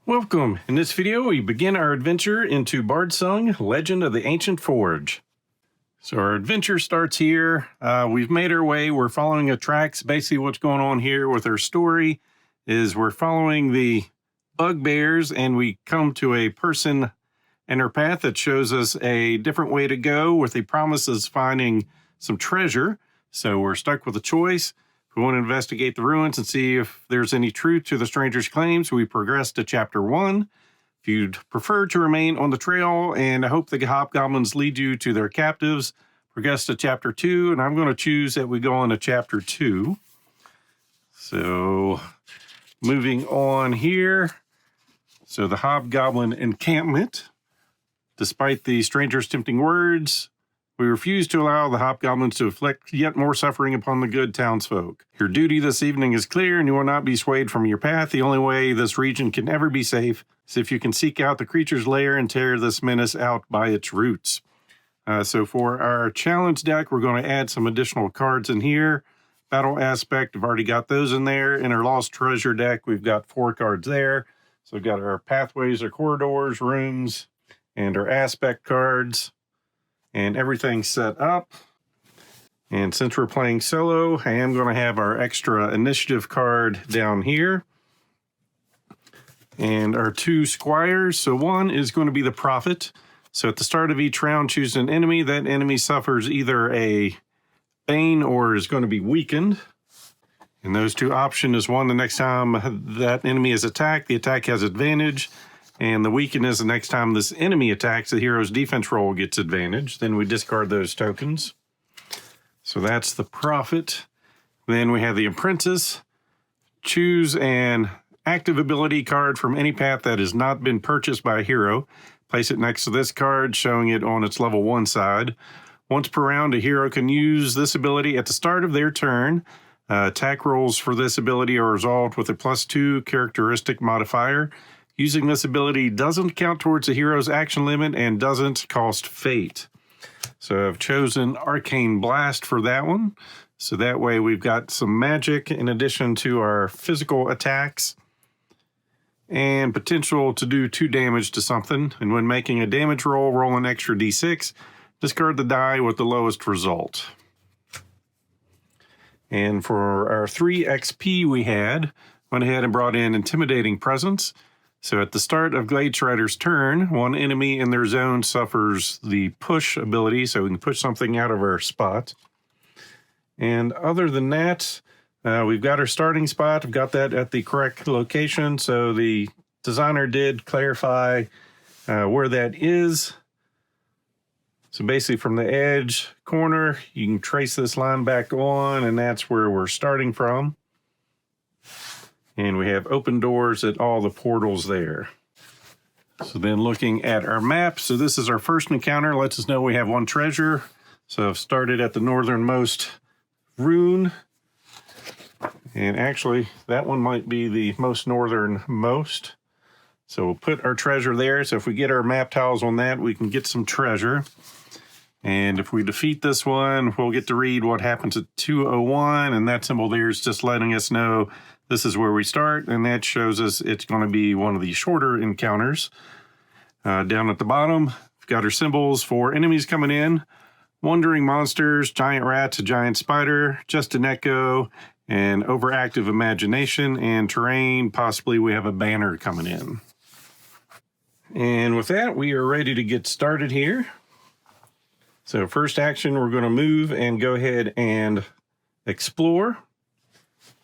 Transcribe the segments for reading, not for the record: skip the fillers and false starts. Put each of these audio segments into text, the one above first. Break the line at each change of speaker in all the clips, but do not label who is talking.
Welcome. In this video, we begin our adventure into BARDSUNG, Legend of the Ancient Forge. So our adventure starts here. We've made our way. We're following a tracks. Basically what's going on here with our story is we're following the bugbears and we come to a person in our path that shows us a different way to go with the promise of finding some treasure. So we're stuck with a choice. We want to investigate the ruins and see if there's any truth to the stranger's claims. We progress to Chapter 1. If you'd prefer to remain on the trail and I hope the hobgoblins lead you to their captives, progress to Chapter 2. And I'm going to choose that we go on to Chapter 2. So, moving on here. So, the hobgoblin encampment. Despite the stranger's tempting words, we refuse to allow the hobgoblins to inflict yet more suffering upon the good townsfolk. Your duty this evening is clear, and you will not be swayed from your path. The only way this region can ever be safe is if you can seek out the creature's lair and tear this menace out by its roots. So for our challenge deck, we're going to add some additional cards in here. Battle aspect, I've already got those in there. In our lost treasure deck, we've got 4 cards there. So we've got our pathways, our corridors, rooms, and our aspect cards. And everything's set up. And since we're playing solo, I am going to have our extra initiative card down here. And our 2 squires. So one is going to be the prophet. So at the start of each round, choose an enemy. That enemy suffers either a bane or is going to be weakened. And those 2 options is one, the next time that enemy is attacked, the attack has advantage. And the weaken is the next time this enemy attacks, the hero's defense roll gets advantage. Then we discard those tokens. So that's the prophet. Then we have the apprentice. Choose an active ability card from any path that has not been purchased by a hero. Place it next to this card, showing it on its level 1 side. Once per round, a hero can use this ability at the start of their turn. Attack rolls for this ability are resolved with a +2 characteristic modifier. Using this ability doesn't count towards the hero's action limit and doesn't cost fate. So I've chosen Arcane Blast for that one. So that way we've got some magic in addition to our physical attacks and potential to do 2 damage to something. And when making a damage roll, roll an extra d6. Discard the die with the lowest result. And for our 3 XP we had, went ahead and brought in Intimidating Presence. So at the start of Glade Strider's turn, one enemy in their zone suffers the push ability, so we can push something out of our spot. And other than that, we've got our starting spot. We've got that at the correct location, so the designer did clarify where that is. So basically from the edge corner, you can trace this line back on, and that's where we're starting from. And we have open doors at all the portals there. So then looking at our map, so this is our first encounter, lets us know we have 1 treasure. So I've started at the northernmost rune. And actually, that one might be the most northernmost. So we'll put our treasure there. So if we get our map tiles on that, we can get some treasure. And if we defeat this one, we'll get to read what happens at 201. And that symbol there is just letting us know this is where we start, and that shows us it's going to be one of the shorter encounters. Down at the bottom, we've got our symbols for enemies coming in. Wandering monsters, giant rats, a giant spider, just an echo, and overactive imagination, and terrain. Possibly we have a banner coming in. And with that, we are ready to get started here. So first action, we're going to move and go ahead and explore.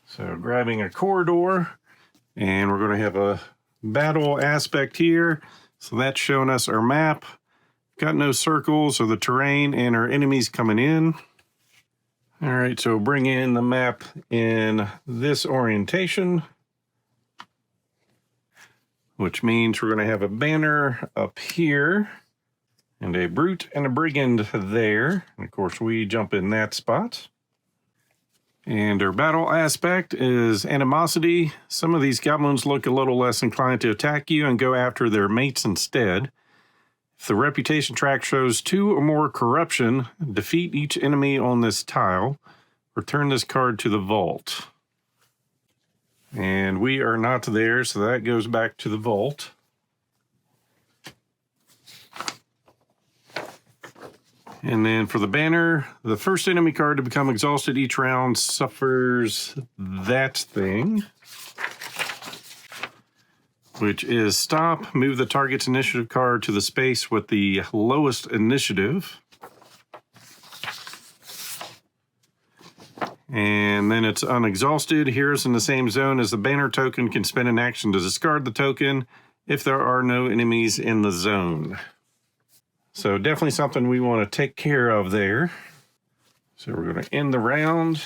So grabbing a corridor, and we're going to have a battle aspect here. So that's showing us our map. Got no circles, so the terrain and our enemies coming in. All right, so bring in the map in this orientation, which means we're going to have a banner up here and a brute and a brigand there. And of course, we jump in that spot. And our battle aspect is animosity. Some of these goblins look a little less inclined to attack you and go after their mates instead. If the reputation track shows 2 or more corruption, defeat each enemy on this tile. Return this card to the vault. And we are not there, so that goes back to the vault. And then for the banner, the first enemy card to become exhausted each round suffers that thing, which is stop. Move the target's initiative card to the space with the lowest initiative. And then it's unexhausted. Heroes in the same zone as the banner token can spend an action to discard the token if there are no enemies in the zone. So definitely something we want to take care of there. So we're going to end the round.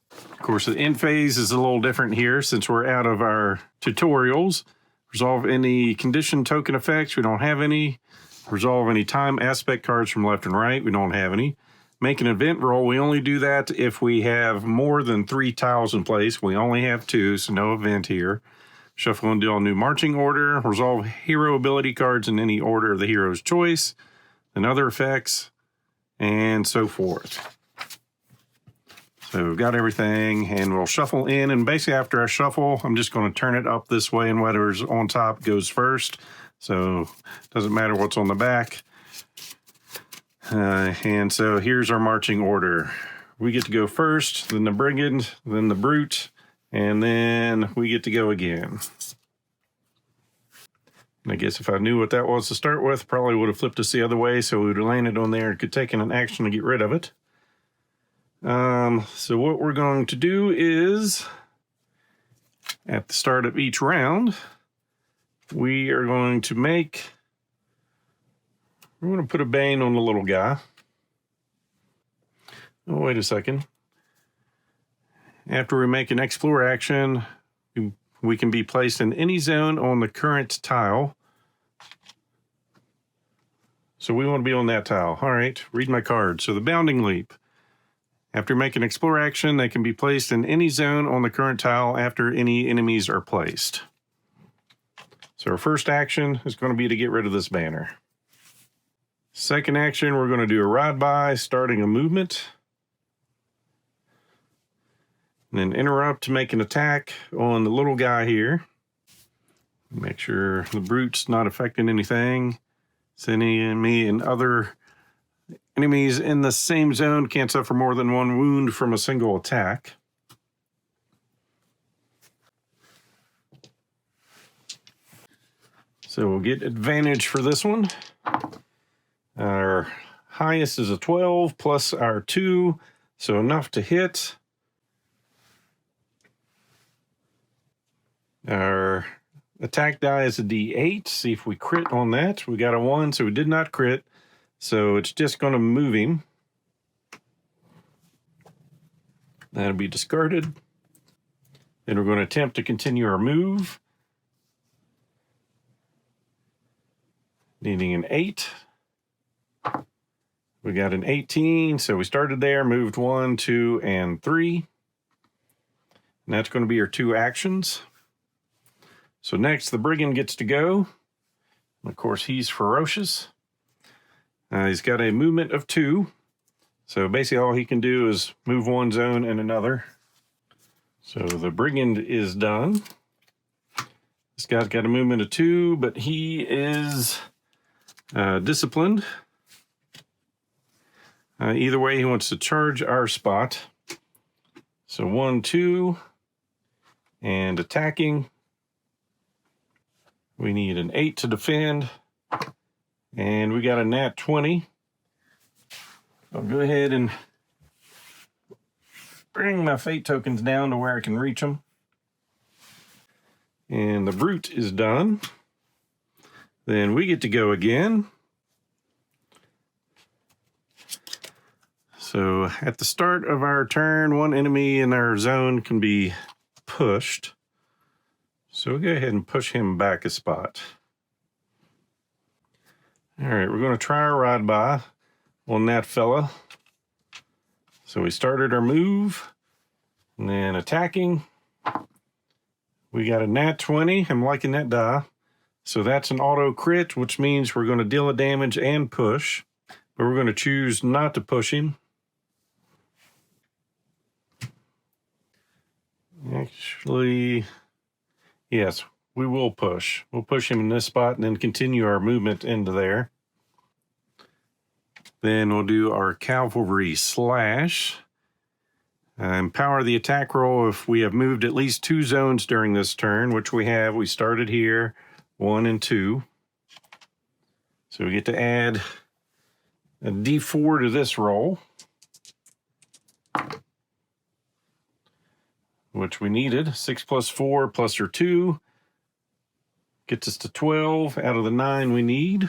Of course, the end phase is a little different here since we're out of our tutorials. Resolve any condition token effects. We don't have any. Resolve any time aspect cards from left and right. We don't have any. Make an event roll. We only do that if we have more than 3 tiles in place. We only have 2, so no event here. Shuffle and deal a new marching order. Resolve hero ability cards in any order of the hero's choice. And other effects. And so forth. So we've got everything. And we'll shuffle in. And basically after I shuffle, I'm just going to turn it up this way. And whatever's on top goes first. So it doesn't matter what's on the back. And so here's our marching order. We get to go first. Then the brigand. Then the brute. And then we get to go again. And I guess if I knew what that was to start with, probably would have flipped us the other way, so we would have landed on there and could take an action to get rid of it. So what we're going to do is, at the start of each round, we are going to we're going to put a bane on the little guy. Oh, wait a second. After we make an explore action, we can be placed in any zone on the current tile. So we want to be on that tile. All right, read my card. So the bounding leap. After making an explore action, they can be placed in any zone on the current tile after any enemies are placed. So our first action is going to be to get rid of this banner. Second action, we're going to do a ride by, starting a movement. And then interrupt to make an attack on the little guy here. Make sure the brute's not affecting anything. Sending me and other enemies in the same zone can't suffer more than 1 wound from a single attack. So we'll get advantage for this one. Our highest is a 12 plus our 2, so enough to hit. Our attack die is a D8. See if we crit on that. We got a 1, so we did not crit. So it's just going to move him. That'll be discarded. Then we're going to attempt to continue our move. Needing an 8. We got an 18, so we started there, moved 1, 2, and 3. And that's going to be our 2 actions. So next, the brigand gets to go. And of course, he's ferocious. He's got a movement of 2. So basically all he can do is move 1 zone and another. So the brigand is done. This guy's got a movement of 2, but he is disciplined. Either way, he wants to charge our spot. So 1, 2, and attacking. We need an 8 to defend, and we got a nat 20. I'll go ahead and bring my fate tokens down to where I can reach them. And the brute is done. Then we get to go again. So at the start of our turn, 1 enemy in our zone can be pushed. So we'll go ahead and push him back a spot. All right, we're going to try our ride by on that fella. So we started our move, and then attacking. We got a nat 20. I'm liking that die. So that's an auto crit, which means we're going to deal a damage and push. But we're going to choose not to push him. Actually, yes, we will push. We'll push him in this spot and then continue our movement into there. Then we'll do our cavalry slash. Empower the attack roll if we have moved at least 2 zones during this turn, which we have. We started here, 1 and 2. So we get to add a D4 to this roll, which we needed. 6 plus 4 plus or 2 gets us to 12 out of the 9 we need.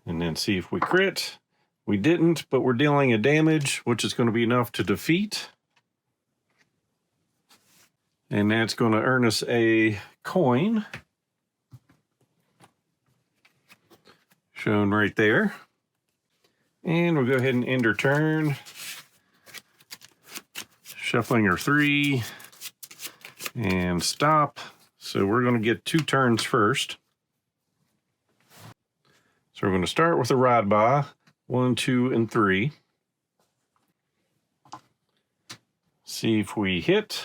And then see if we crit. We didn't, but we're dealing a damage, which is going to be enough to defeat. And that's going to earn us a coin. Shown right there. And we'll go ahead and end our turn. Shuffling our 3. And stop. So we're going to get 2 turns first. So we're going to start with a ride by. 1, 2, and 3. See if we hit.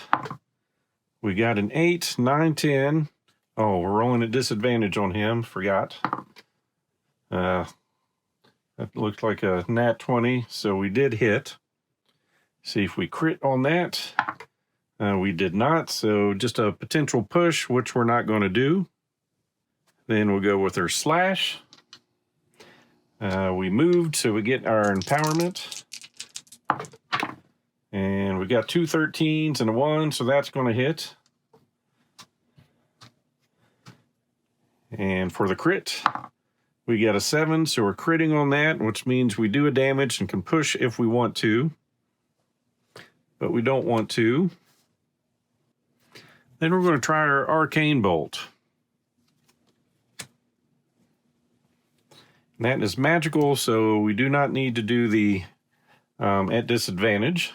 We got an 8, 9, 10. Oh, we're rolling a disadvantage on him. Forgot. That looked like a nat 20, so we did hit. See if we crit on that. We did not, so just a potential push, which we're not going to do. Then we'll go with our slash. We moved, so we get our empowerment. And we got 2 13s and a 1, so that's going to hit. And for the crit, we got a 7, so we're critting on that, which means we do a damage and can push if we want to. But we don't want to. Then we're going to try our Arcane Bolt. That is magical, so we do not need to do the at disadvantage.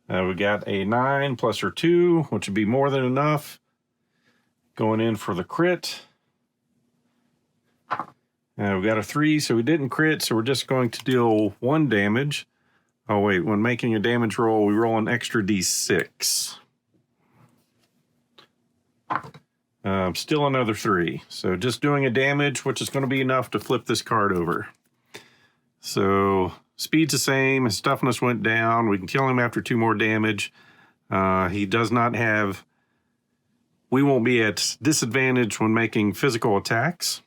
We got a 9 plus or 2, which would be more than enough. Going in for the crit. We got a 3, so we didn't crit, so we're just going to deal 1 damage. Oh wait, when making a damage roll, we roll an extra d6. Still another 3. So just doing a damage, which is going to be enough to flip this card over. So speed's the same. His toughness went down. We can kill him after 2 more damage. He does not have... We won't be at disadvantage when making physical attacks.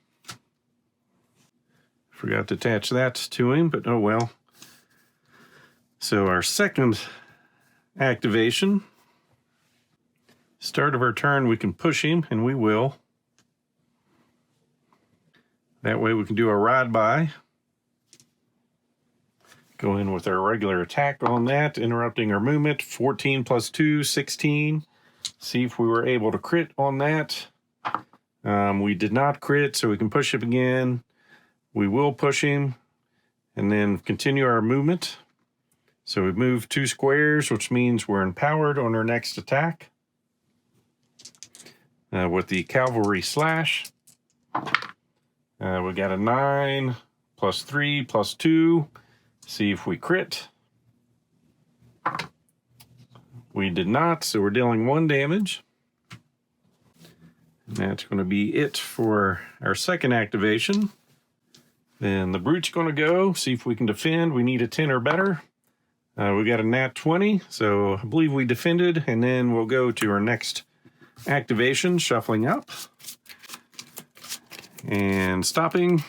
Forgot to attach that to him, but oh well. So our second activation... Start of our turn, we can push him, and we will. That way we can do a ride by. Go in with our regular attack on that, interrupting our movement. 14 plus 2, 16. See if we were able to crit on that. We did not crit, so we can push him again. We will push him, and then continue our movement. So we've moved 2 squares, which means we're empowered on our next attack. With the cavalry slash, we got a 9 plus 3 plus 2. See if we crit. We did not, so we're dealing 1 damage. And that's going to be it for our second activation. Then the brute's going to go. See if we can defend. We need a 10 or better. We got a nat 20, so I believe we defended, and then we'll go to our next activation, shuffling up and stopping.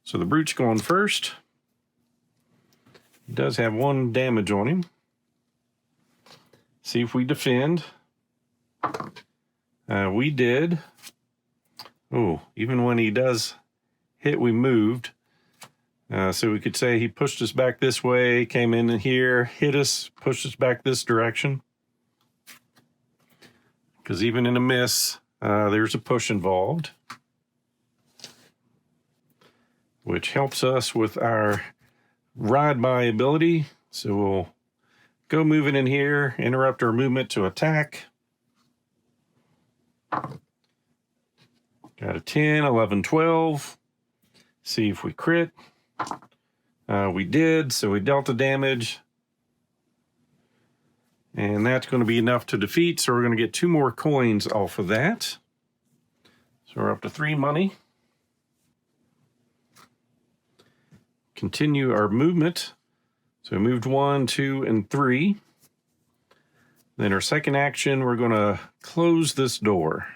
So the brute's going first. He does have 1 damage on him. See if we defend. We did. Oh, even when he does hit, we moved. So we could say he pushed us back this way, came in here, hit us, pushed us back this direction. Because even in a miss, there's a push involved, which helps us with our ride-by ability. So we'll go moving in here, interrupt our movement to attack. Got a 10, 11, 12. See if we crit. We did, so we dealt the damage. And that's going to be enough to defeat, so we're going to get 2 more coins off of that. So we're up to 3 money. Continue our movement. So we moved 1, 2, and 3. Then our second action, we're going to close this door.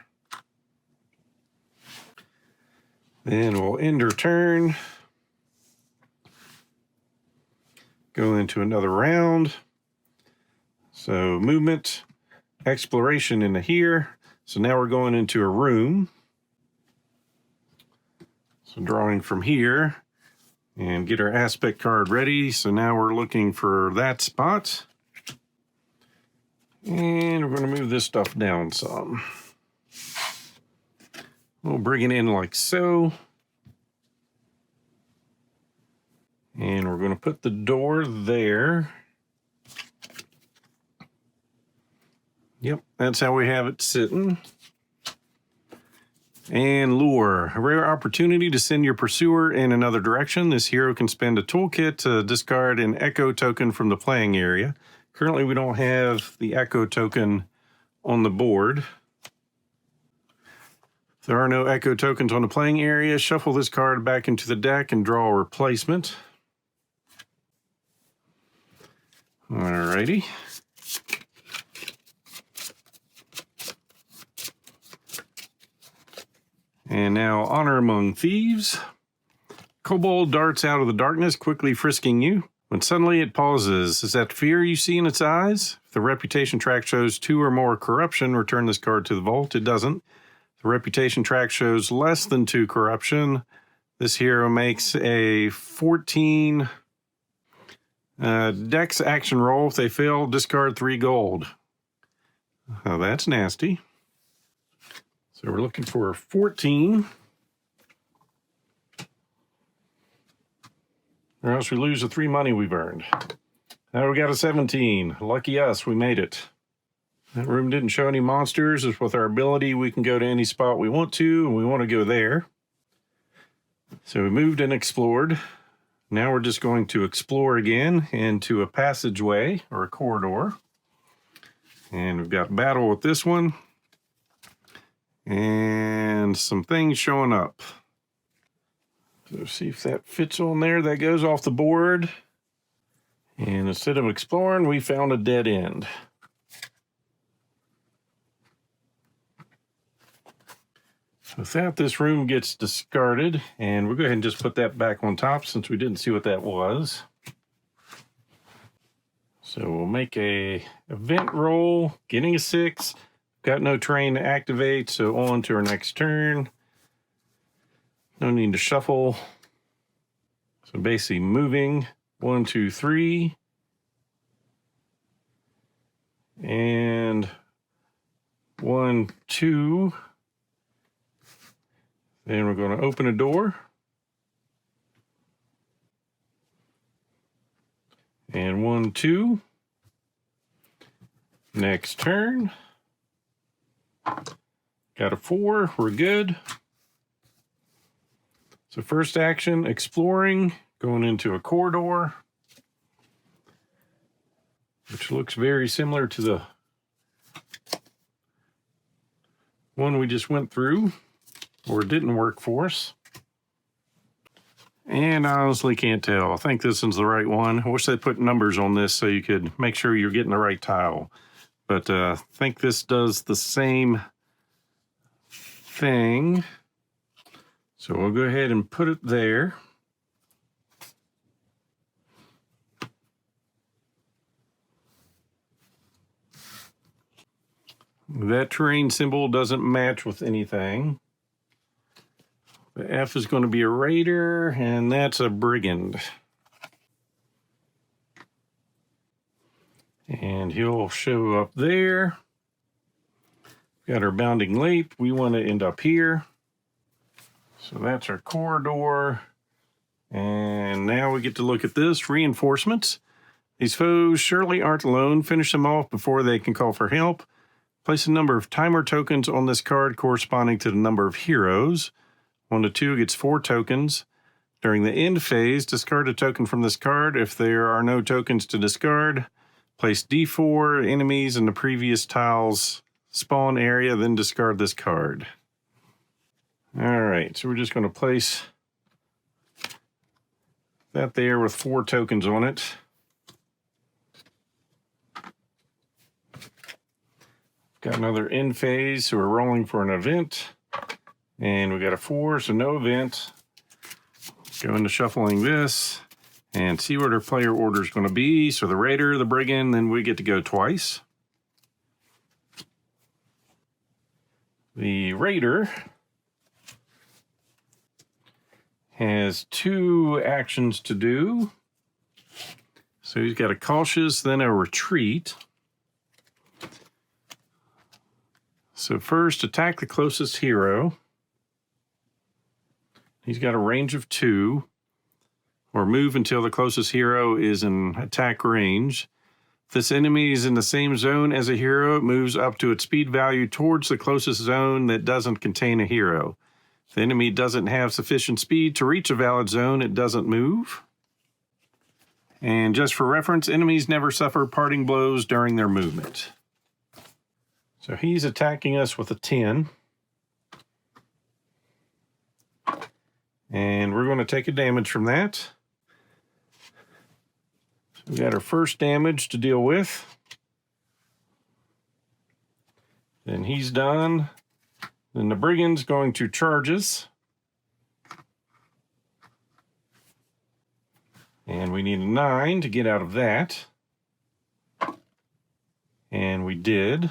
Then we'll end our turn. Go into another round. So movement, exploration into here. So now we're going into a room. So drawing from here and get our aspect card ready. So now we're looking for that spot. And we're going to move this stuff down some. We'll bring it in like so. And we're going to put the door there. Yep, that's how we have it sitting. And lure, a rare opportunity to send your pursuer in another direction. This hero can spend a toolkit to discard an echo token from the playing area. Currently, we don't have the echo token on the board. If there are no echo tokens on the playing area, shuffle this card back into the deck and draw a replacement. Alrighty. And now, Honor Among Thieves. Kobold darts out of the darkness, quickly frisking you. When suddenly it pauses, is that fear you see in its eyes? If the reputation track shows 2 or more corruption, return this card to the vault. It doesn't. The reputation track shows less than 2 corruption. This hero makes a 14 dex action roll. If they fail, discard 3 gold. Oh, that's nasty. So we're looking for 14. Or else we lose the 3 money we've earned. Now we got a 17. Lucky us, we made it. That room didn't show any monsters. With our ability, we can go to any spot we want to, and we want to go there. So we moved and explored. Now we're just going to explore again into a passageway or a corridor. And we've got battle with this one. And some things showing up. So see if that fits on there. That goes off the board. And instead of exploring, we found a dead end. With that, this room gets discarded. And we'll go ahead and just put that back on top since we didn't see what that was. So we'll make a event roll, getting a 6. Got no terrain to activate, so on to our next turn. No need to shuffle. So basically moving 1, 2, 3. And 1, 2. Then we're going to open a door. And 1, 2. Next turn. Got a 4, we're good. So first action, exploring, going into a corridor, which looks very similar to the one we just went through, or it didn't work for us. And I honestly can't tell. I think this one's the right one. I wish they put numbers on this so you could make sure you're getting the right tile. But I think this does the same thing. So we'll go ahead and put it there. That terrain symbol doesn't match with anything. The F is going to be a raider, and that's a brigand. And he'll show up there. Got our bounding leap. We want to end up here. So that's our corridor. And now we get to look at this. Reinforcements. These foes surely aren't alone. Finish them off before they can call for help. Place a number of timer tokens on this card corresponding to the number of heroes. 1 to 2 gets 4 tokens. During the end phase, discard a token from this card. If there are no tokens to discard, Place D4 enemies in the previous tile's spawn area, then discard this card. All right, so we're just going to place that there with 4 tokens on it. Got another end phase, so we're rolling for an event. And we got a 4, so no event. Go into shuffling this and see what our player order is going to be. So the Raider, the Brigand, then we get to go twice. The Raider has 2 actions to do. So he's got a cautious, then a retreat. So first, attack the closest hero. He's got a range of 2. Or move until the closest hero is in attack range. If this enemy is in the same zone as a hero, it moves up to its speed value towards the closest zone that doesn't contain a hero. If the enemy doesn't have sufficient speed to reach a valid zone, it doesn't move. And just for reference, enemies never suffer parting blows during their movement. So he's attacking us with a 10. And we're going to take a damage from that. We got our first damage to deal with. Then he's done. Then the Brigand's going to charge us. And we need a 9 to get out of that. And we did.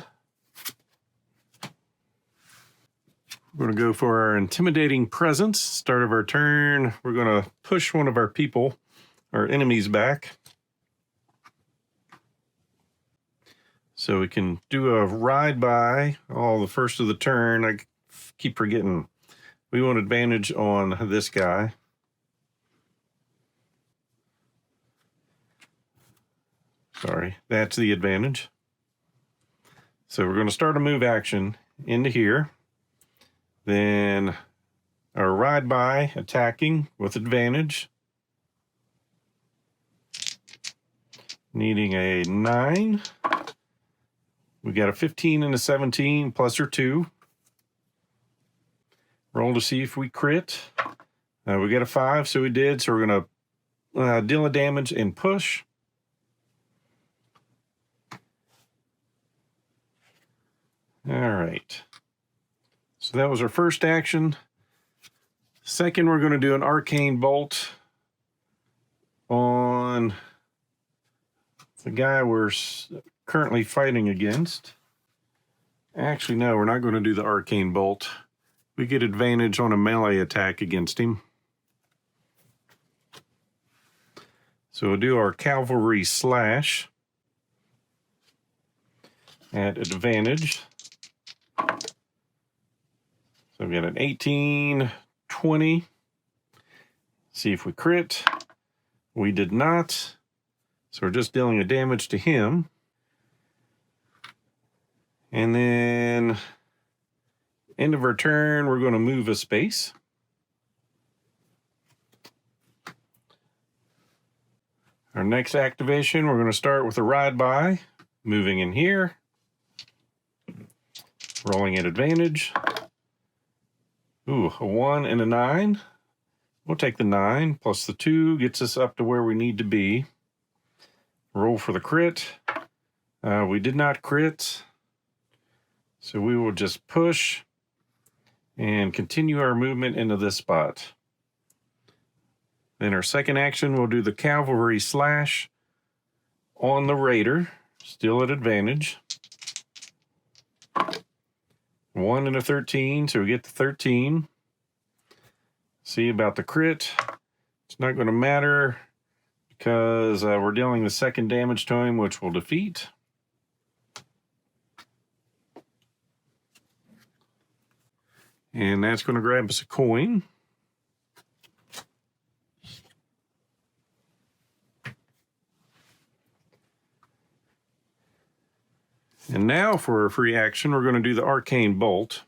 We're going to go for our Intimidating Presence. Start of our turn, we're going to push one of our people, our enemies, back. So we can do a ride by, the first of the turn. I keep forgetting. We want advantage on this guy. Sorry, that's the advantage. So we're going to start a move action into here. Then our ride by, attacking with advantage. Needing a 9. We got a 15 and a 17, plus or 2. Roll to see if we crit. We got a 5, so we did. So we're going to deal a damage and push. All right. So that was our first action. Second, we're going to do an Arcane Bolt on the guy we're currently fighting against. Actually, no, we're not going to do the Arcane Bolt. We get advantage on a melee attack against him. So we'll do our Cavalry Slash at advantage. So we got an 18, 20. See if we crit. We did not. So we're just dealing a damage to him. And then, end of our turn, we're going to move a space. Our next activation, we're going to start with a ride by, moving in here, rolling at advantage. Ooh, a 1 and a 9. We'll take the 9, plus the 2 gets us up to where we need to be. Roll for the crit. We did not crit. So we will just push and continue our movement into this spot. Then our second action, we'll do the Cavalry Slash on the Raider, still at advantage. 1 and a 13, so we get to 13. See about the crit. It's not going to matter because we're dealing the second damage to him, which will defeat. And that's going to grab us a coin. And now for a free action, we're going to do the Arcane Bolt.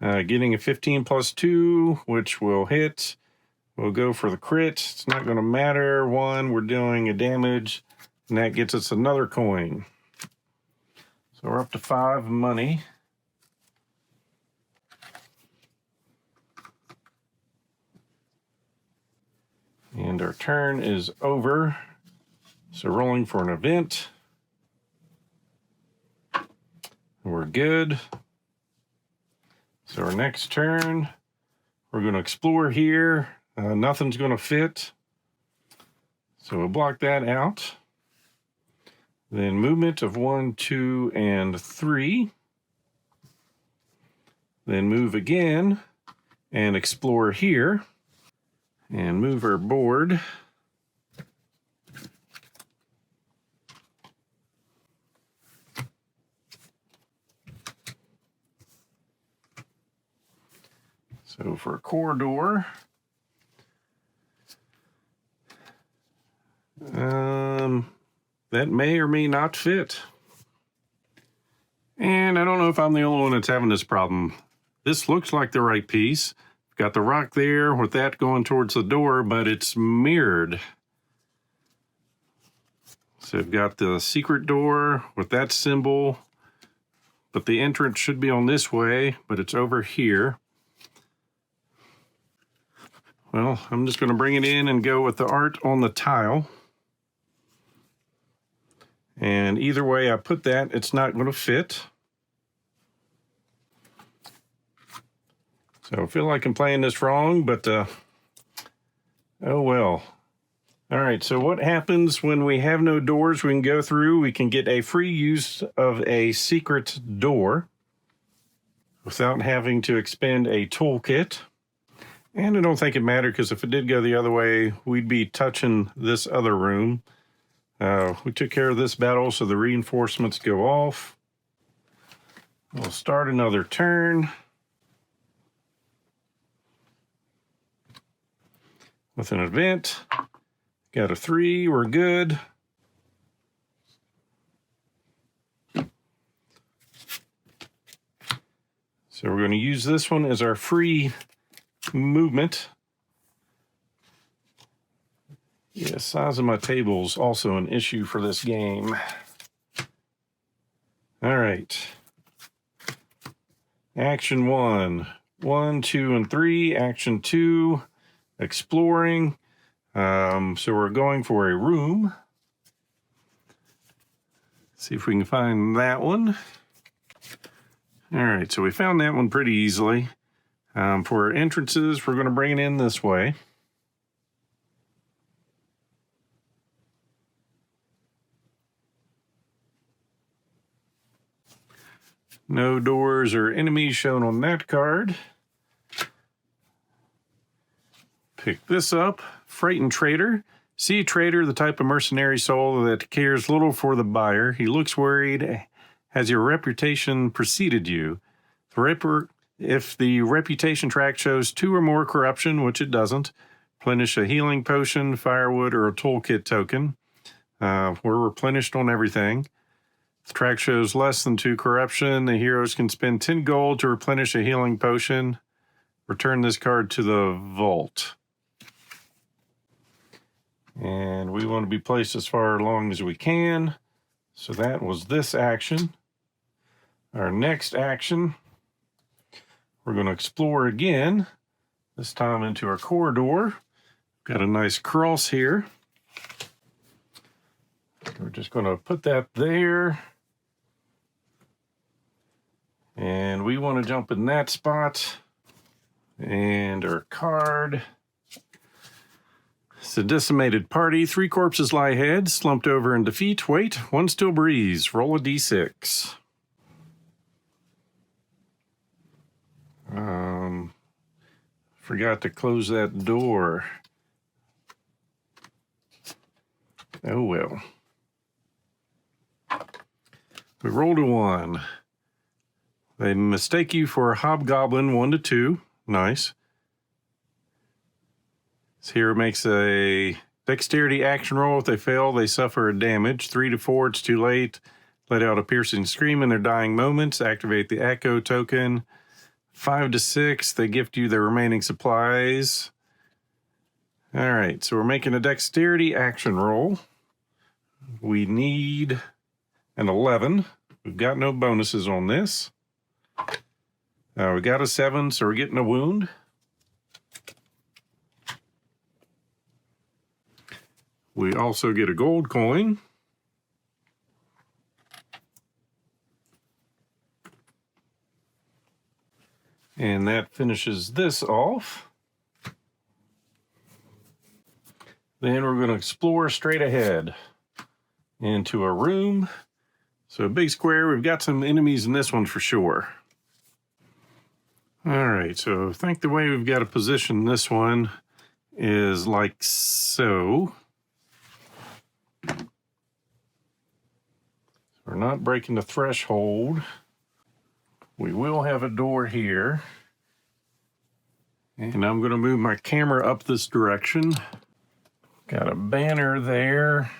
Getting a 15 plus 2, which will hit. We'll go for the crit. It's not going to matter. 1, we're doing a damage, and that gets us another coin. So we're up to 5 money. And our turn is over. So rolling for an event. We're good. So our next turn, we're going to explore here. Nothing's going to fit. So we'll block that out. Then movement of 1, 2, and 3. Then move again and explore here. And move our board. So for a corridor, that may or may not fit. And I don't know if I'm the only one that's having this problem. This looks like the right piece. Got the rock there with that going towards the door, but it's mirrored. So I've got the secret door with that symbol, but the entrance should be on this way, but it's over here. Well, I'm just going to bring it in and go with the art on the tile. And either way I put that, it's not going to fit. So I feel like I'm playing this wrong, but oh well. All right, so what happens when we have no doors we can go through? We can get a free use of a secret door without having to expend a toolkit. And I don't think it mattered, because if it did go the other way, we'd be touching this other room. We took care of this battle, so the reinforcements go off. We'll start another turn with an event. Got a 3, we're good. So we're going to use this one as our free movement. Yeah, size of my table's also an issue for this game. All right. Action 1. 1, 2, and 3. Action 2. Exploring. So we're going for a room. See if we can find that one. All right, so we found that one pretty easily. For our entrances, we're going to bring it in this way. No doors or enemies shown on that card. Pick this up. Frightened Trader. See a trader, the type of mercenary soul that cares little for the buyer. He looks worried. Has your reputation preceded you? If the reputation track shows 2 or more corruption, which it doesn't, replenish a healing potion, firewood, or a toolkit token. We're replenished on everything. If the track shows less than 2 corruption, the heroes can spend 10 gold to replenish a healing potion. Return this card to the vault. And we want to be placed as far along as we can. So that was this action. Our next action, we're going to explore again, this time into our corridor. Got a nice cross here. We're just going to put that there. And we want to jump in that spot. And our card. It's a decimated party. 3 corpses lie ahead, slumped over in defeat. Wait, 1 still breathes. Roll a d6. Forgot to close that door. Oh well. We rolled a 1. They mistake you for a hobgoblin, 1 to 2. Nice. This hero makes a dexterity action roll. If they fail, they suffer a damage. 3 to 4, it's too late. Let out a piercing scream in their dying moments. Activate the echo token. 5 to 6, they gift you the remaining supplies. All right, so we're making a dexterity action roll. We need an 11. We've got no bonuses on this. We got a 7, so we're getting a wound. We also get a gold coin. And that finishes this off. Then we're going to explore straight ahead into a room. So a big square, we've got some enemies in this one for sure. All right, so I think the way we've got to position this one is like so. We're not breaking the threshold. We will have a door here. And I'm going to move my camera up this direction. Got a banner there.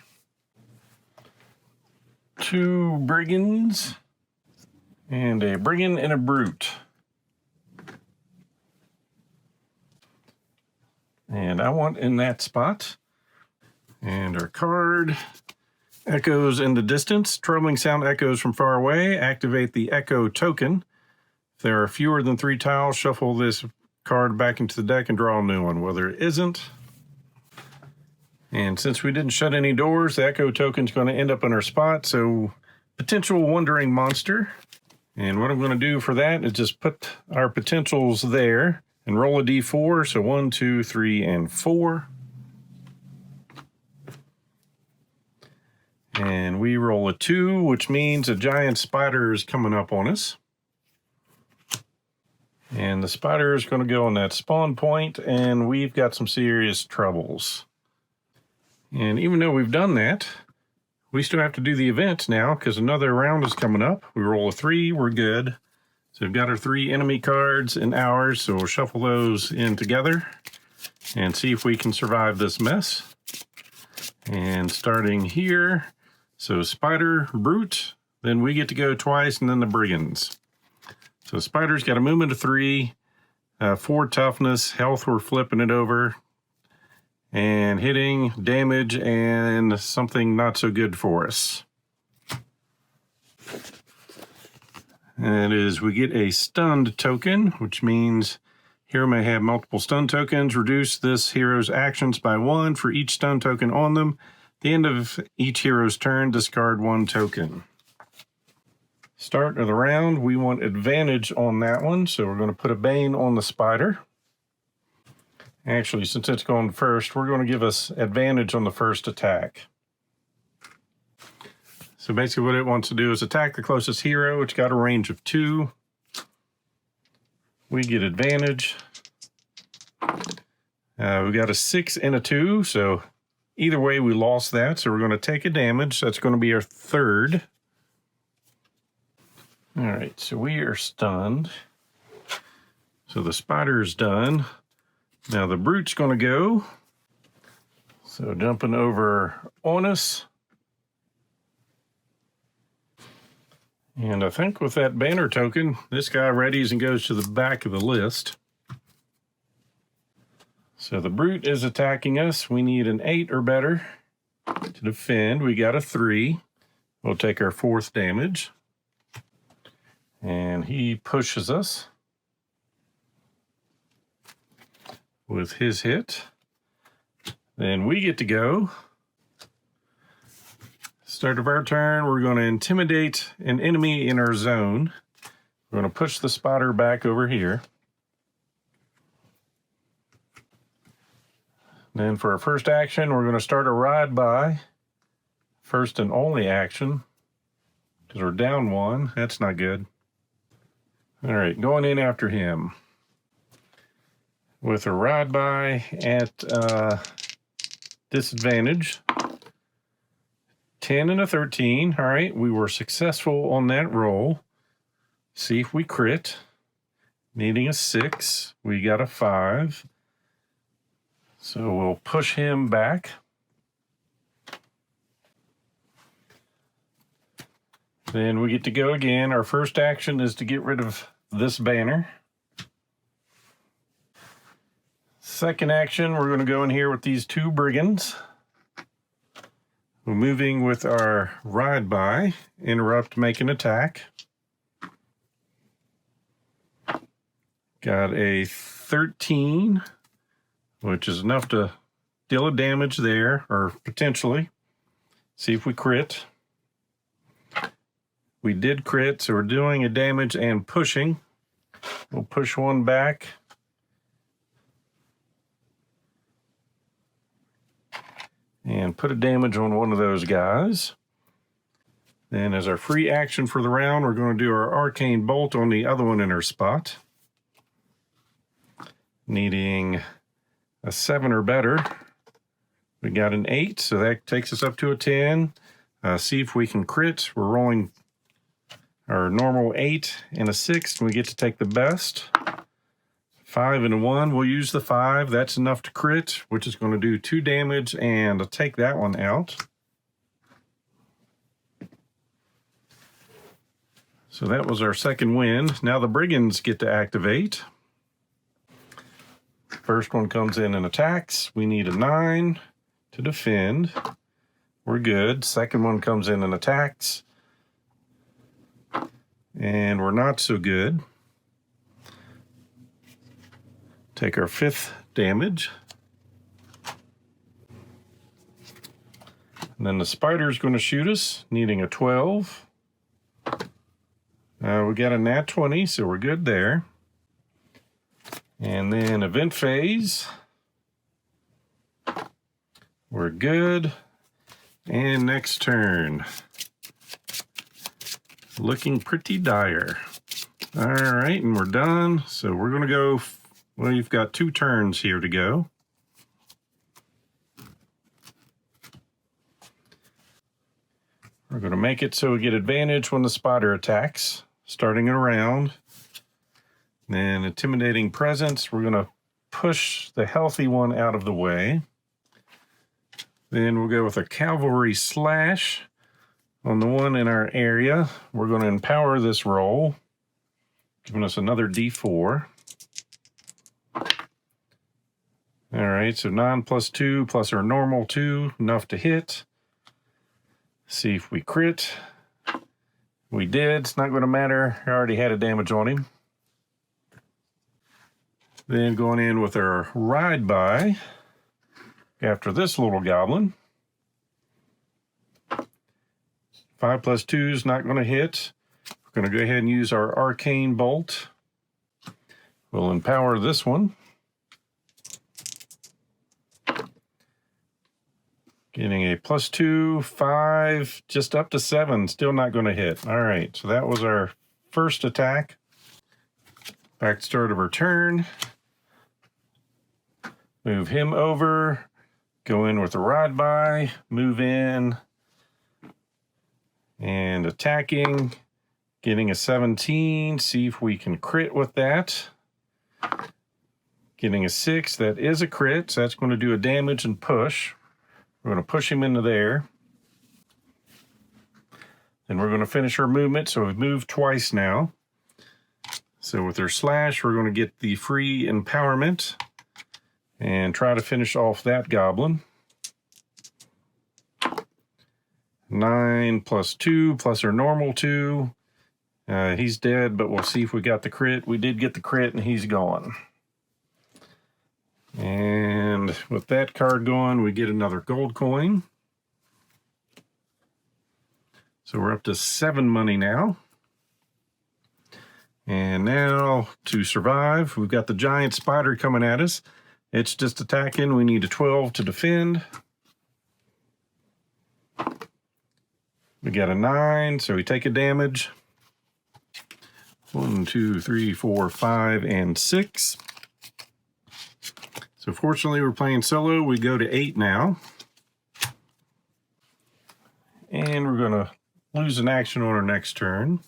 2 brigands. And a brigand and a brute. And I want in that spot. And our card. Echoes in the distance. Troubling sound echoes from far away. Activate the echo token. If there are fewer than 3 tiles, shuffle this card back into the deck and draw a new one. Well, there isn't. And since we didn't shut any doors, the echo token's going to end up in our spot. So, potential wandering monster. And what I'm going to do for that is just put our potentials there and roll a d4. So 1, 2, 3, and 4. And we roll a 2, which means a giant spider is coming up on us. And the spider is going to go on that spawn point, and we've got some serious troubles. And even though we've done that, we still have to do the event now, because another round is coming up. We roll a 3, we're good. So we've got our 3 enemy cards and ours, so we'll shuffle those in together and see if we can survive this mess. And starting here, so spider, brute, then we get to go twice, and then the brigands. So spider's got a movement of 3, 4 toughness, health we're flipping it over, and hitting, damage, and something not so good for us. And it is we get a stunned token, which means hero may have multiple stun tokens. Reduce this hero's actions by 1 for each stun token on them. At the end of each hero's turn, discard 1 token. Start of the round, we want advantage on that one, so we're going to put a Bane on the spider. Actually, since it's going first, we're going to give us advantage on the first attack. So basically what it wants to do is attack the closest hero, which got a range of 2. We get advantage. We got a 6 and a 2, so either way we lost that, so we're going to take a damage. That's going to be our 3rd. All right, so we are stunned. So the spider is done. Now the brute's going to go. So jumping over on us. And I think with that banner token, this guy readies and goes to the back of the list. So the brute is attacking us. We need an 8 or better to defend. We got a 3. We'll take our 4th damage. And he pushes us with his hit. Then we get to go. Start of our turn, we're going to intimidate an enemy in our zone. We're going to push the spider back over here. Then for our first action, we're going to start a ride by. First and only action, because we're down 1. That's not good. All right, going in after him with a ride by at disadvantage. 10 and a 13. All right, we were successful on that roll. See if we crit. Needing a 6. We got a 5. So we'll push him back. Then we get to go again. Our first action is to get rid of this banner. second action, we're going to go in here with these two brigands. We're moving with our ride by, interrupt, make an attack. Got a 13, which is enough to deal a damage there, or potentially. See if we crit. We did crit, so we're doing a damage and pushing. We'll push one back. And put a damage on one of those guys. Then as our free action for the round, we're going to do our arcane bolt on the other one in our spot. Needing a 7 or better. We got an 8, so that takes us up to a 10. See if we can crit. We're rolling our normal 8 and a 6, and we get to take the best. 5 and a 1, we'll use the 5. That's enough to crit, which is going to do 2 damage, and I'll take that one out. So that was our second win. Now the brigands get to activate. First one comes in and attacks. We need a 9 to defend. We're good. Second one comes in and attacks. And we're not so good. Take our 5th damage. And then the spider's going to shoot us, needing a 12. We got a nat 20, so we're good there. And then event phase. We're good. And next turn. Looking pretty dire. All right, and we're done. So we're going to go... Well, you've got 2 turns here to go. We're going to make it so we get advantage when the spider attacks, starting a round. Then intimidating presence, we're going to push the healthy one out of the way. Then we'll go with a cavalry slash on the one in our area. We're going to empower this roll, giving us another D4. All right, so 9 plus 2 plus our normal 2, enough to hit. See if we crit. We did. It's not going to matter. I already had a damage on him. Then going in with our ride by after this little goblin. 5 plus 2 is not going to hit. We're going to go ahead and use our arcane bolt. We'll empower this one. Getting a plus 2, 5, just up to 7, still not going to hit. All right, so that was our first attack. Back to start of our turn. Move him over. Go in with a ride by. Move in. And attacking. Getting a 17. See if we can crit with that. Getting a 6. That is a crit, so that's going to do a damage and push. We're going to push him into there. Then we're going to finish our movement, so we've moved twice now. So with our slash, we're going to get the free empowerment and try to finish off that goblin. 9 plus 2 plus our normal 2. He's dead, but we'll see if we got the crit. We did get the crit, and he's gone. And with that card going, we get another gold coin. So we're up to 7 money now. And now to survive, we've got the giant spider coming at us. It's just attacking. We need a 12 to defend. We got a 9, so we take a damage. 1, 2, 3, 4, 5, and 6. So fortunately, we're playing solo. We go to 8 now. And we're going to lose an action on our next turn.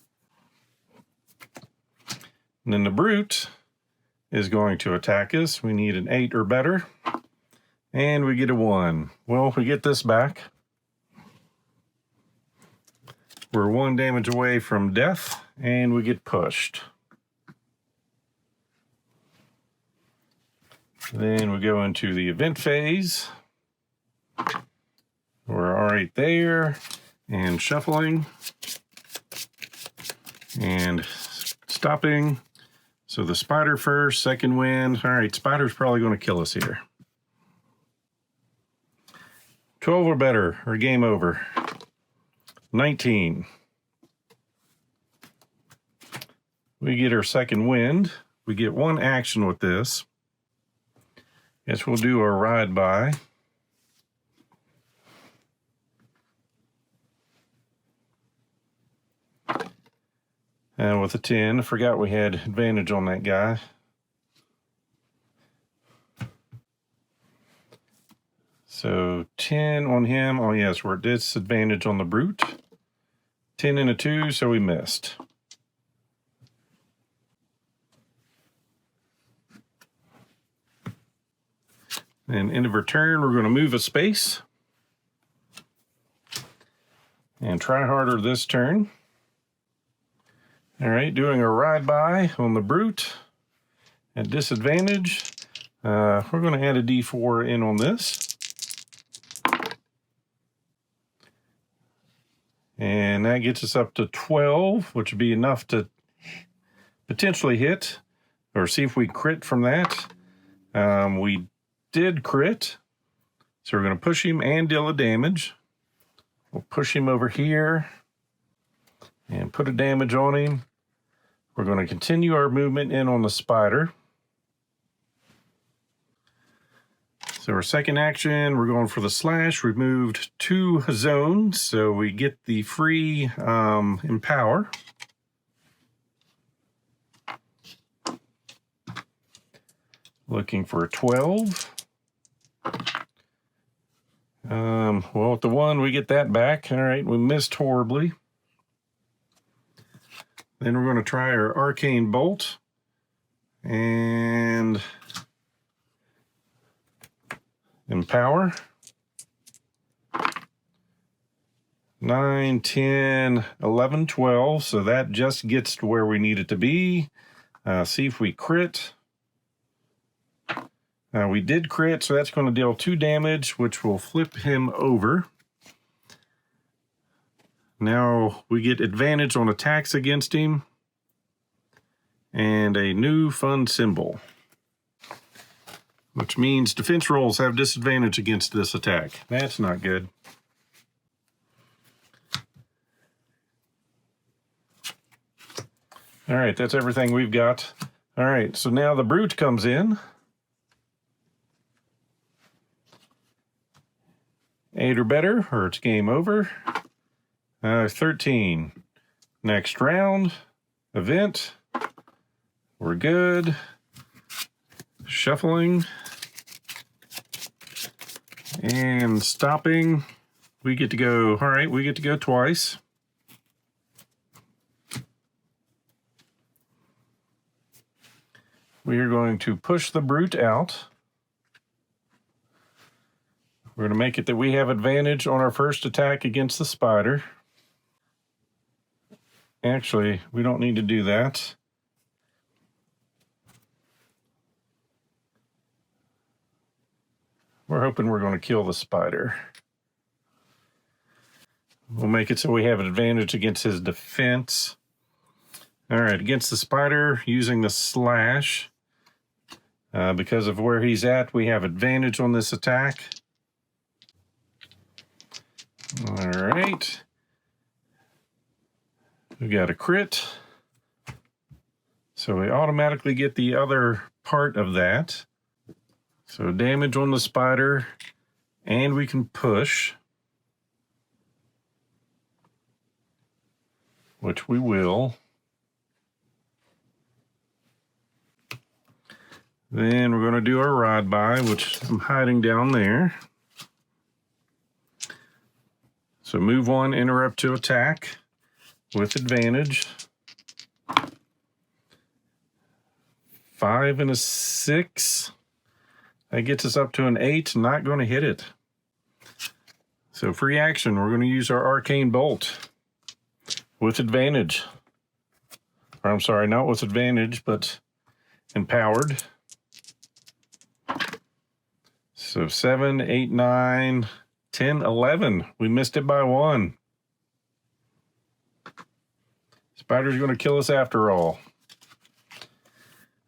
And then the brute is going to attack us. We need an 8 or better. And we get a 1. Well, we get this back. We're 1 damage away from death, and we get pushed. Then we go into the event phase. We're all right there. And shuffling. And stopping. So the spider first, second wind. All right, spider's probably going to kill us here. 12 or better, or game over. 19. We get our second wind. We get one action with this. Guess we'll do a ride by. And with a 10, I forgot we had advantage on that guy. So 10 on him. Oh yes, we're at disadvantage on the brute. 10 and a 2, so we missed. And end of our turn, we're going to move a space. And try harder this turn. All right, doing a ride by on the brute at disadvantage. We're going to add a D4 in on this. And that gets us up to 12, which would be enough to potentially hit or see if we crit from that. We did crit, so we're going to push him and deal a damage. We'll push him over here and put a damage on him. We're going to continue our movement in on the spider. So our second action, we're going for the slash. We've moved 2 zones, so we get the free empower. Looking for a 12. Well, with the 1, we get that back. All right, we missed horribly. Then we're going to try our arcane bolt. And empower. 9, 10, 11, 12. So that just gets to where we need it to be. See if we crit. We did crit, so that's going to deal 2 damage, which will flip him over. Now we get advantage on attacks against him. And a new fun symbol. Which means defense rolls have disadvantage against this attack. That's not good. All right, that's everything we've got. All right, so now the brute comes in. 8 or better, or it's game over. 13. Next round. Event. We're good. Shuffling. And stopping. We get to go, all right, we get to go twice. We are going to push the brute out. We're going to make it that we have advantage on our first attack against the spider. Actually, we don't need to do that. We're hoping we're going to kill the spider. We'll make it so we have an advantage against his defense. All right, against the spider, using the slash. Because of where he's at, we have advantage on this attack. All right. We got a crit. So we automatically get the other part of that. So damage on the spider, and we can push. Which we will. Then we're going to do our ride by, which I'm hiding down there. So move 1, interrupt to attack with advantage. 5 and a 6. That gets us up to an 8. Not going to hit it. So free action, we're going to use our arcane bolt with advantage. Or I'm sorry, not with advantage, but empowered. So 7, 8, 9, 10, 11. We missed it by 1. Spider's going to kill us after all.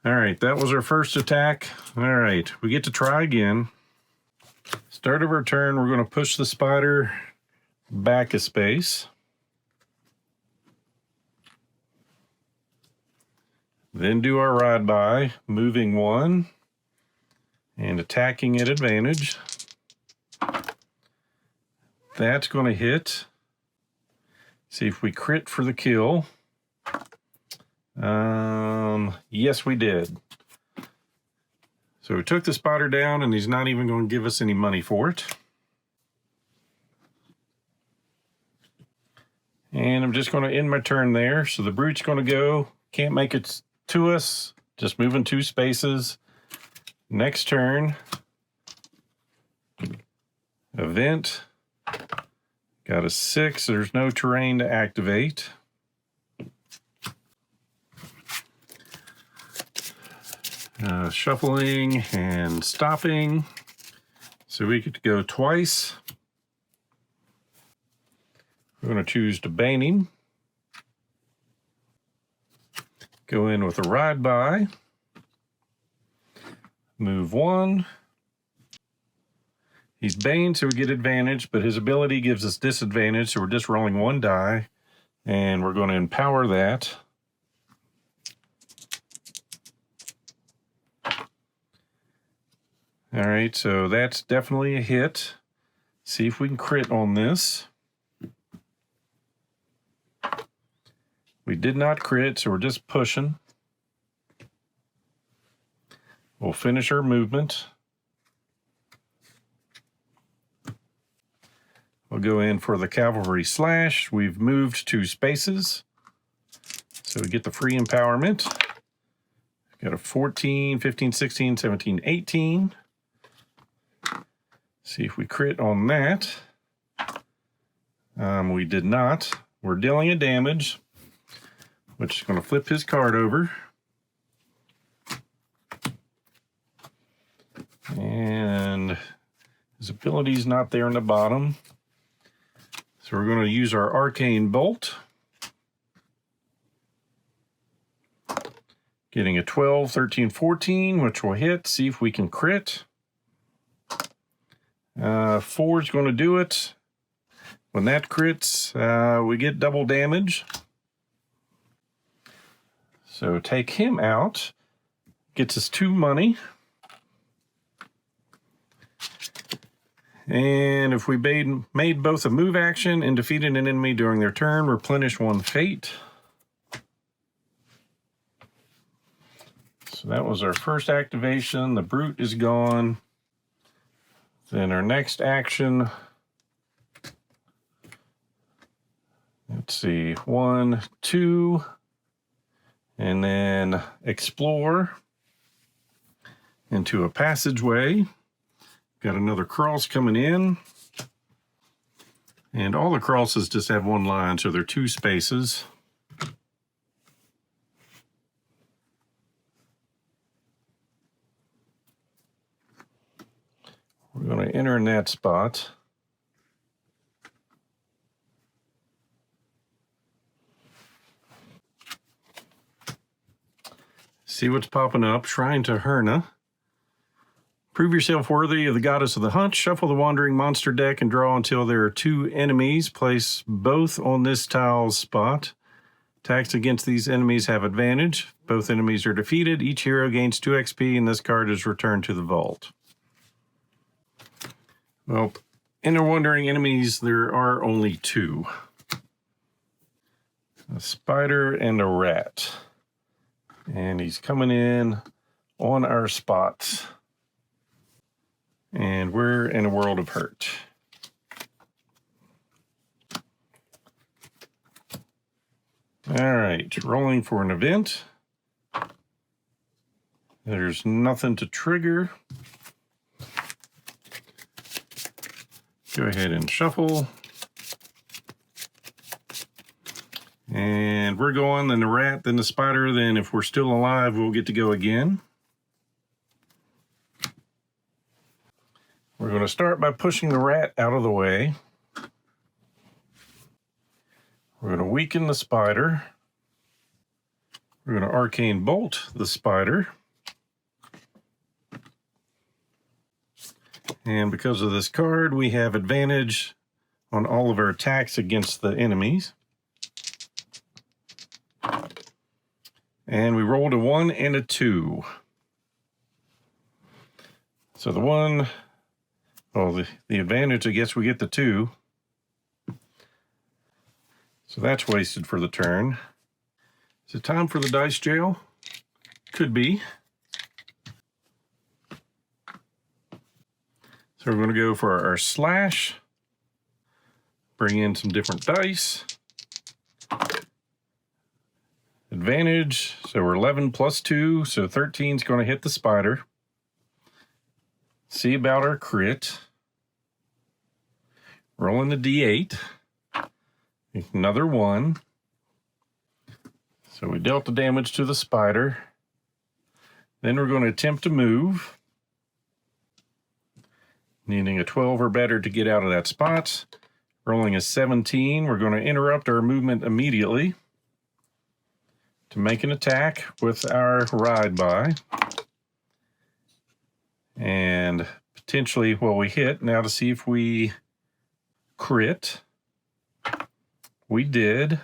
All right, that was our first attack. All right, we get to try again. Start of our turn, we're going to push the spider back a space. Then do our ride by, moving 1 and attacking at advantage. That's going to hit. See if we crit for the kill. Yes, we did. So we took the spider down, and he's not even going to give us any money for it. And I'm just going to end my turn there. So the brute's going to go. Can't make it to us. Just moving 2 spaces. Next turn. Event. Got a 6. There's no terrain to activate. Shuffling and stopping. So we get to go twice. We're going to choose to bane him. Go in with a ride by. Move 1. He's baned, so we get advantage, but his ability gives us disadvantage, so we're just rolling 1 die, and we're going to empower that. All right, so that's definitely a hit. See if we can crit on this. We did not crit, so we're just pushing. We'll finish our movement. We'll go in for the cavalry slash. We've moved 2 spaces, so we get the free empowerment. Got a 14, 15, 16, 17, 18. See if we crit on that. We did not. We're dealing a damage, which is going to flip his card over. And his ability's not there in the bottom. So we're going to use our arcane bolt. Getting a 12, 13, 14, which will hit. See if we can crit. 4 is going to do it. When that crits, we get double damage. So take him out. Gets us 2 money. And if we made both a move action and defeated an enemy during their turn, replenish 1 fate. So that was our first activation. The brute is gone. Then our next action, let's see, 1, 2, and then explore into a passageway. Got another cross coming in. And all the crosses just have 1 line, so they're 2 spaces. We're going to enter in that spot. See what's popping up. Shrine to Herna. Prove yourself worthy of the goddess of the hunt. Shuffle the wandering monster deck and draw until there are 2 enemies. Place both on this tile's spot. Attacks against these enemies have advantage. Both enemies are defeated. Each hero gains 2 XP, and this card is returned to the vault. Well, in the wandering enemies, there are only 2. A spider and a rat. And he's coming in on our spots. And we're in a world of hurt. All right, rolling for an event. There's nothing to trigger. Go ahead and shuffle. And we're going, then the rat, then the spider, then if we're still alive, we'll get to go again. to start by pushing the rat out of the way. We're going to weaken the spider. We're going to arcane bolt the spider. And because of this card, we have advantage on all of our attacks against the enemies. And we rolled a 1 and a 2. So the 1, well, the advantage, I guess we get the 2. So that's wasted for the turn. Is it time for the dice jail? Could be. So we're going to go for our slash. Bring in some different dice. Advantage, so we're 11 plus 2, so 13 is going to hit the spider. See about our crit. Rolling the d8. Another 1. So we dealt the damage to the spider. Then we're going to attempt to move. Needing a 12 or better to get out of that spot. Rolling a 17, we're going to interrupt our movement immediately to make an attack with our ride by. And potentially, well, we hit. Now to see if we crit. We did.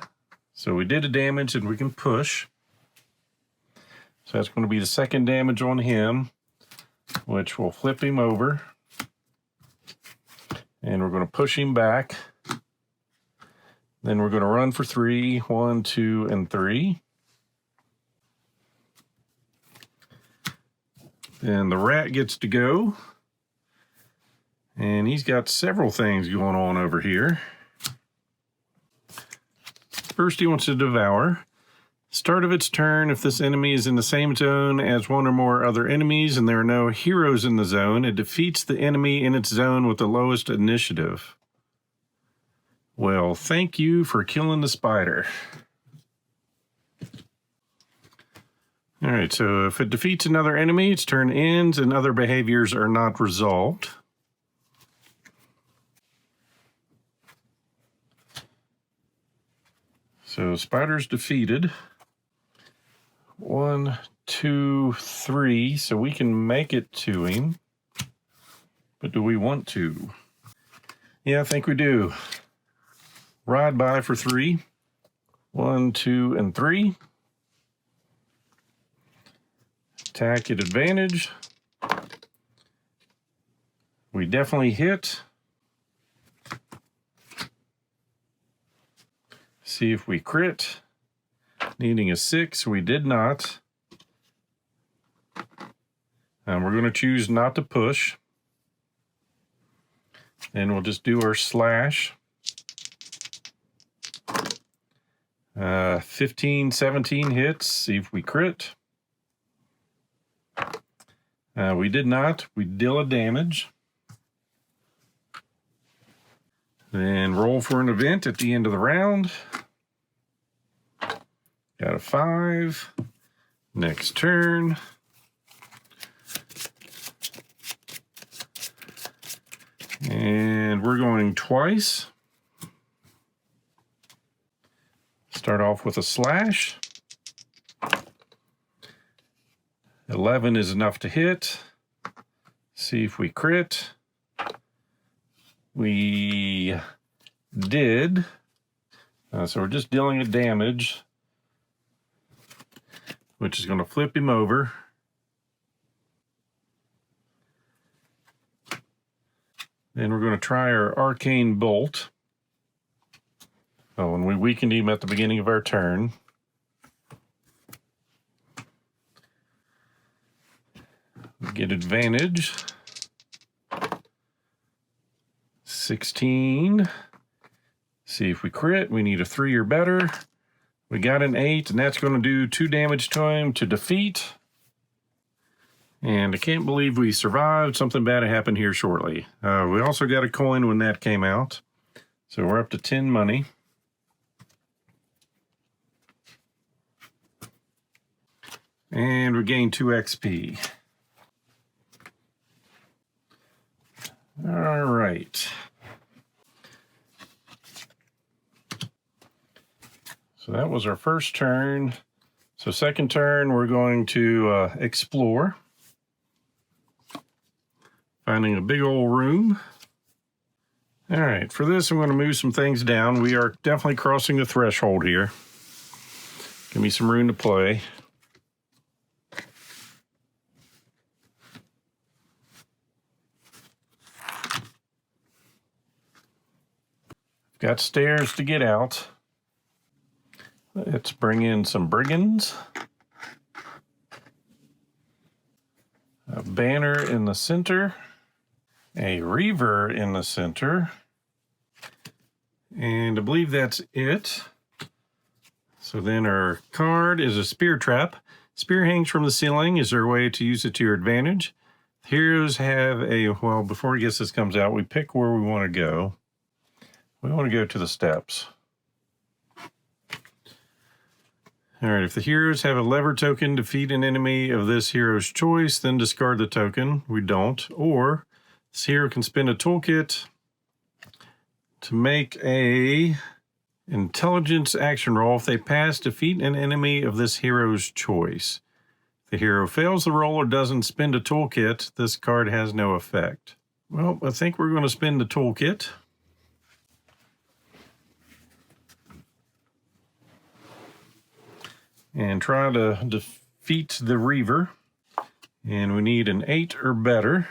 So we did a damage and we can push. So that's going to be the second damage on him, which will flip him over. And we're going to push him back. Then we're going to run for 3. 1, 2, and 3. Then the rat gets to go. And he's got several things going on over here. First, he wants to devour. Start of its turn, if this enemy is in the same zone as one or more other enemies and there are no heroes in the zone, it defeats the enemy in its zone with the lowest initiative. Well, thank you for killing the spider. All right, so if it defeats another enemy, its turn ends and other behaviors are not resolved. So spider's defeated. 1, 2, 3, so we can make it to him. But do we want to? Yeah, I think we do. Ride by for 3. 1, 2, and 3. Attack at advantage. We definitely hit. See if we crit. Needing a 6, we did not. And we're going to choose not to push. And we'll just do our slash. 15, 17 hits. See if we crit. We did not. We deal a damage. Then roll for an event at the end of the round. Got a 5. Next turn. And we're going twice. Start off with a slash. 11 is enough to hit. See if we crit. We did. So we're just dealing a damage, which is going to flip him over. Then we're going to try our arcane bolt. Oh, and we weakened him at the beginning of our turn. We get advantage. 16. See if we crit. We need a 3 or better. We got an 8, and that's going to do 2 damage to him to defeat. And I can't believe we survived. Something bad happened here shortly. We also got a coin when that came out. So we're up to 10 money. And we gained 2 XP. All right. So that was our first turn. So second turn, we're going to explore. Finding a big old room. All right, for this, I'm going to move some things down. We are definitely crossing the threshold here. Give me some room to play. Got stairs to get out. Let's bring in some brigands. A banner in the center. A reaver in the center. And I believe that's it. So then our card is a spear trap. Spear hangs from the ceiling. Is there a way to use it to your advantage? Heroes have a, well, before I guess this comes out, we pick where we want to go. We want to go to the steps. All right, if the heroes have a lever token, defeat an enemy of this hero's choice, then discard the token. We don't. Or this hero can spend a toolkit to make a intelligence action roll. If they pass, defeat an enemy of this hero's choice. If the hero fails the roll or doesn't spend a toolkit, this card has no effect. Well, I think we're going to spend the toolkit. And try to defeat the Reaver. And we need an 8 or better.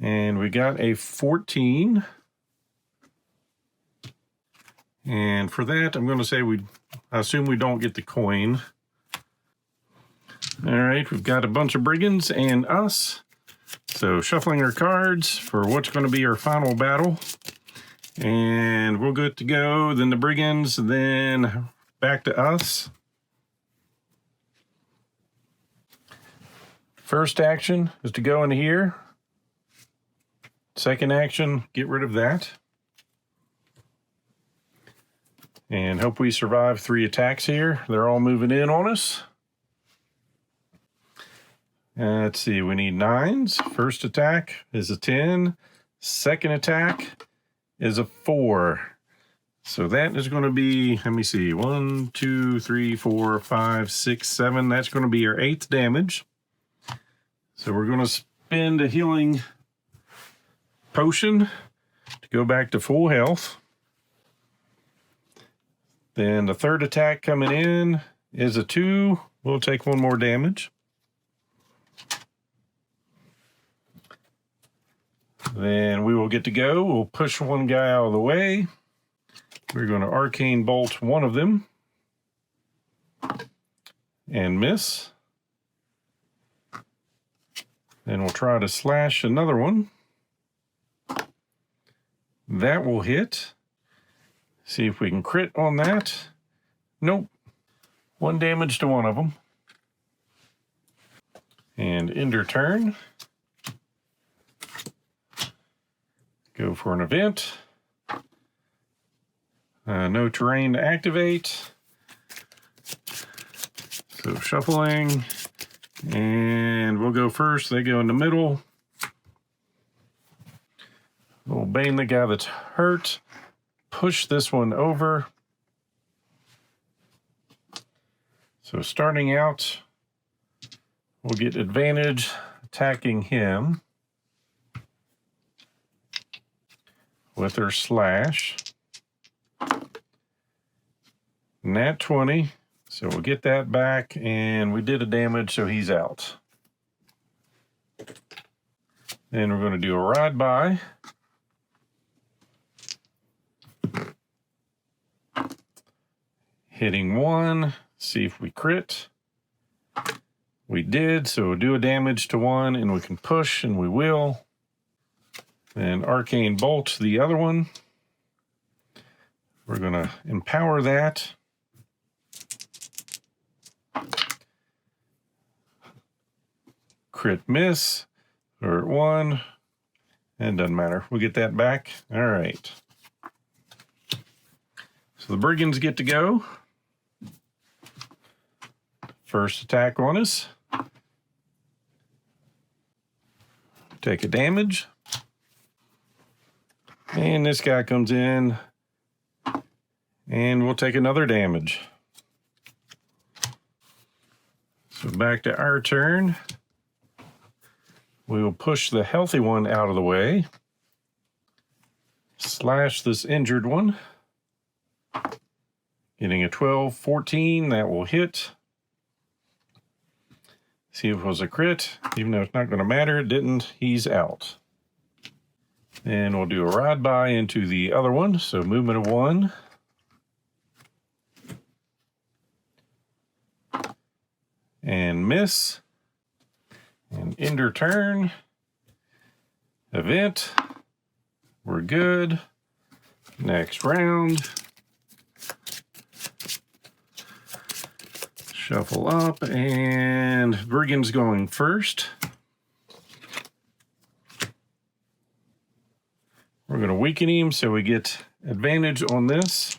And we got a 14. And for that, I'm going to say I assume we don't get the coin. All right, we've got a bunch of brigands and us. So shuffling our cards for what's going to be our final battle. And we're good to go. Then the brigands, then back to us. First action is to go into here. Second action, get rid of that. And hope we survive 3 attacks here. They're all moving in on us. Let's see, we need 9s. First attack is a 10. Second attack is a 4. So that is going to be, let me see, 1, 2, 3, 4, 5, 6, 7. That's going to be your 8th damage. So we're going to spend a healing potion to go back to full health. Then the third attack coming in is a 2. We'll take 1 more damage. Then we will get to go. We'll push 1 guy out of the way. We're going to arcane bolt 1 of them. And miss. Then we'll try to slash another one. That will hit. See if we can crit on that. Nope. 1 damage to 1 of them. And end your turn. Go for an event. No terrain to activate. So shuffling. And we'll go first. They go in the middle. We'll bane the guy that's hurt. Push this one over. So starting out, we'll get advantage attacking him with her slash. Nat 20, so we'll get that back, and we did a damage, so he's out. Then we're going to do a ride by. Hitting 1, see if we crit. We did, so we'll do a damage to 1, and we can push, and we will. Then arcane bolt the other one. We're going to empower that. Crit miss, or at 1, and doesn't matter. We'll get that back. All right. So the brigands get to go. First attack on us. take a damage. And this guy comes in, and we'll take another damage. So back to our turn. We will push the healthy one out of the way. Slash this injured one. Getting a 12, 14, that will hit. See if it was a crit, even though it's not going to matter. It didn't, he's out. And we'll do a ride by into the other one, so movement of 1. And miss. And ender turn. Event. We're good. Next round. Shuffle up, and Brigand's going first. We're going to weaken him so we get advantage on this.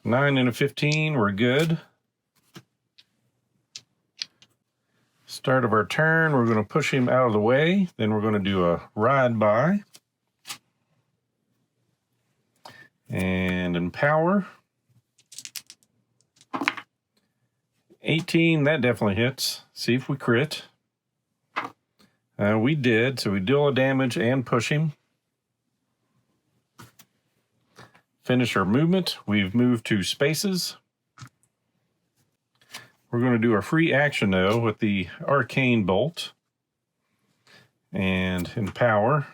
9 and a 15, we're good. Start of our turn, we're going to push him out of the way. Then we're going to do a ride by. And empower. 18, that definitely hits. See if we crit. We did, so we deal a damage and push him. Finish our movement. We've moved to spaces. We're going to do a free action, though, with the Arcane Bolt. And empower.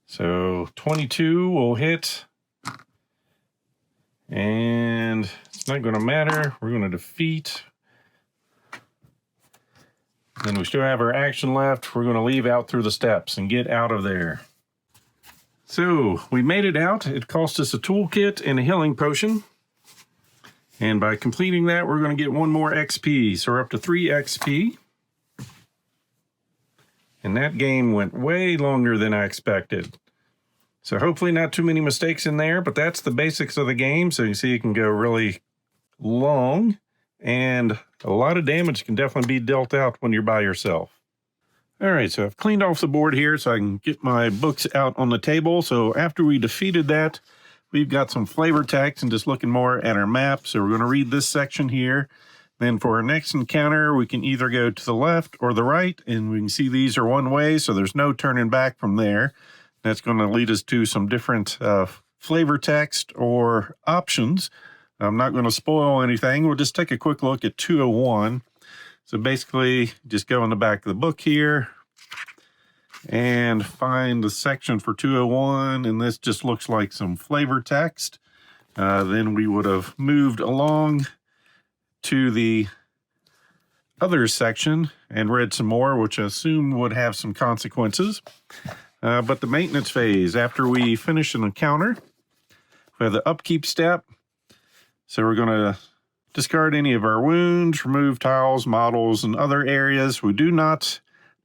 So 22 will hit. And it's not going to matter. We're going to defeat. Then we still have our action left. We're going to leave out through the steps and get out of there. So we made it out. It cost us a toolkit and a healing potion. And by completing that, we're going to get 1 more XP. So we're up to 3 XP. And that game went way longer than I expected. So hopefully not too many mistakes in there, but that's the basics of the game. So you see it can go really long, and a lot of damage can definitely be dealt out when you're by yourself. All right, so I've cleaned off the board here so I can get my books out on the table. So after we defeated that, we've got some flavor text and just looking more at our map. So we're going to read this section here. Then for our next encounter, we can either go to the left or the right, and we can see these are one way, so there's no turning back from there. That's going to lead us to some different flavor text or options. I'm not going to spoil anything. We'll just take a quick look at 201. So basically, just go in the back of the book here and find the section for 201, and this just looks like some flavor text. Then we would have moved along to the other section and read some more, which I assume would have some consequences. But the maintenance phase, after we finish an encounter, we have the upkeep step. So we're going to discard any of our wounds, remove tiles, models, and other areas. We do not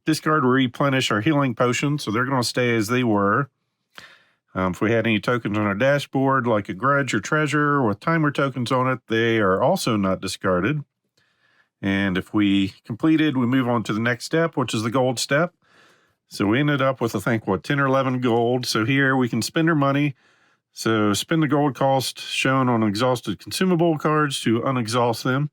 discard or replenish our healing potions, so they're going to stay as they were. If we had any tokens on our dashboard, like a grudge or treasure with timer tokens on it, they are also not discarded. And if we completed, we move on to the next step, which is the gold step. So we ended up with, I think, 10 or 11 gold. So here we can spend our money. So spend the gold cost shown on exhausted consumable cards to unexhaust them.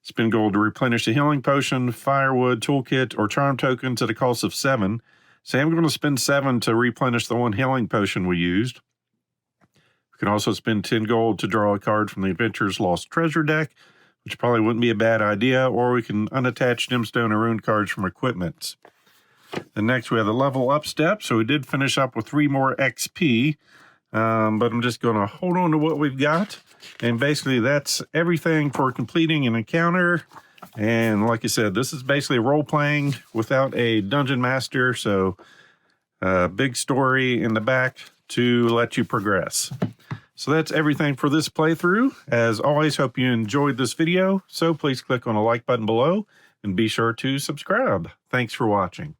Spend gold to replenish the healing potion, firewood, toolkit, or charm tokens at a cost of 7. So I'm going to spend 7 to replenish the 1 healing potion we used. We can also spend 10 gold to draw a card from the Adventurer's Lost Treasure deck, which probably wouldn't be a bad idea, or we can unattach gemstone or rune cards from equipments. Then next we have the level up step. So we did finish up with 3 more XP, but I'm just going to hold on to what we've got. And basically that's everything for completing an encounter. And like I said, this is basically role-playing without a dungeon master. So big story in the back to let you progress. So that's everything for this playthrough. As always, hope you enjoyed this video. So please click on the like button below and be sure to subscribe. Thanks for watching.